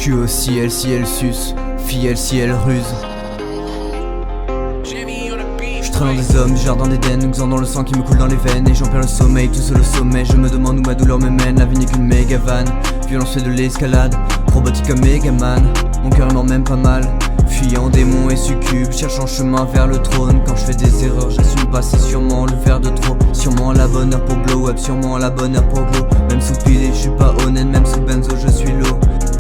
J'suis au ciel si elle suce, fiel si elle ruse. J'traîne des hommes du jardin d'Éden, nous dans le sang qui me coule dans les veines. Et j'en perds le sommeil, tout seul au sommet. Je me demande où ma douleur me mène. La vie n'est qu'une méga vanne, violence fait de l'escalade, robotique comme Megaman. Mon cœur est mort même pas mal, fuyant démons et succubes, cherchant chemin vers le trône. Quand je fais des erreurs, j'assume pas, c'est sûrement le verre de trop. Sûrement la bonne heure pour blow up, sûrement la bonne heure pour glow. Même sous pilé, je suis pas honnête, même sous benzo, je suis low.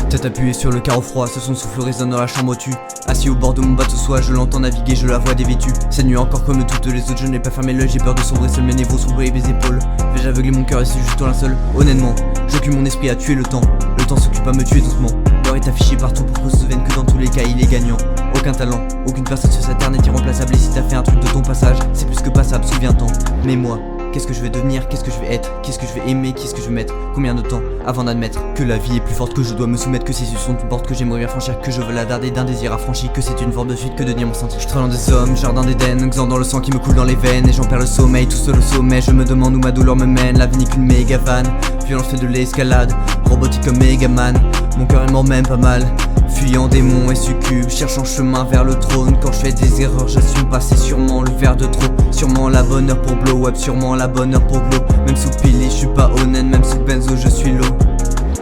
Tête appuyée sur le carreau froid, ce son souffle résonne dans la chambre au-dessus. Assis au bord de mon bateau soit, je l'entends naviguer, je la vois dévêtue. Cette nuit encore comme toutes les autres, je n'ai pas fermé l'œil, j'ai peur de sombrer, seul mes niveaux sombrer mes épaules. Vais-je aveugler mon cœur et c'est juste un seul? Honnêtement, j'occupe mon esprit à tuer le temps. Le temps s'occupe à me tuer doucement. L'heure est affichée partout pour qu'on se souvienne que dans tous les cas il est gagnant. Aucun talent, aucune personne sur cette terre n'est irremplaçable. Et si t'as fait un truc de ton passage, c'est plus que passable, souviens-t'en. Mais moi, qu'est-ce que je vais devenir, qu'est-ce que je vais être, qu'est-ce que je vais aimer, qu'est-ce que je vais mettre, combien de temps avant d'admettre que la vie est plus forte, que je dois me soumettre, que ces yeux sont une porte que j'aimerais bien franchir, que je veux la darder d'un désir affranchi, que c'est une forme de suite que de dire mon senti. Je traîne des hommes, jardin d'Éden, xant dans le sang qui me coule dans les veines. Et j'en perds le sommeil, tout seul au sommet, je me demande où ma douleur me mène. La vie n'est qu'une méga vanne, violence fait de l'escalade, robotique comme Megaman. Mon cœur est mort même pas mal, fuyant démons et succubes, cherchant chemin vers le trône. Quand je fais des erreurs, j'assume pas, c'est sûrement le verre de trop. Sûrement la bonne heure pour blow up, sûrement la bonne heure pour glow. Même sous pilé, je suis pas honnête, même sous benzo, je suis low.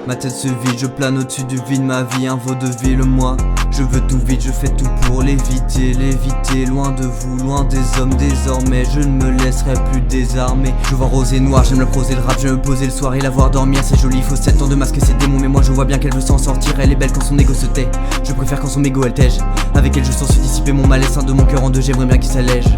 Ma tête se vide, je plane au-dessus du vide, ma vie un vaudeville. Moi, je veux tout vite, je fais tout pour l'éviter, l'éviter. Loin de vous, loin des hommes désormais, je ne me laisserai plus désarmer. Je vois rose et noir, j'aime le prose et le rap, j'aime me poser le soir et la voir dormir. C'est joli, faut 7 ans de masquer ses démons, mais moi je vois bien qu'elle veut s'en sortir. Elle est belle quand son ego se tait, je préfère quand son ego elle tège. Avec elle je sens se dissiper mon mal, sein de mon cœur en deux, j'aimerais bien qu'il s'allège.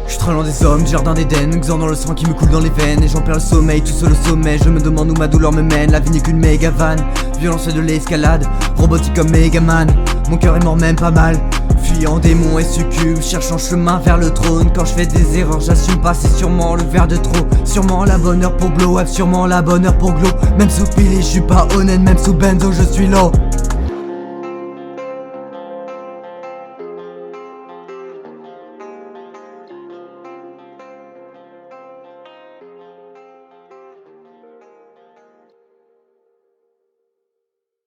J'traîne des hommes, jardin d'Éden, xant dans le sang qui me coule dans les veines. Et j'en perds le sommeil, tout seul au sommet, je me demande où ma douleur me mène. La vie n'est qu'une méga vanne, violence fait de l'escalade, robotique comme Megaman. Mon cœur est mort même pas mal, fuyant démons et succubes, cherchant chemin vers le trône. Quand je fais des erreurs, j'assume pas, c'est sûrement le verre de trop. Sûrement la bonne heure pour blow up, sûrement la bonne heure pour glow. Même sous pilé, je suis pas honnête, même sous benzo, je suis low.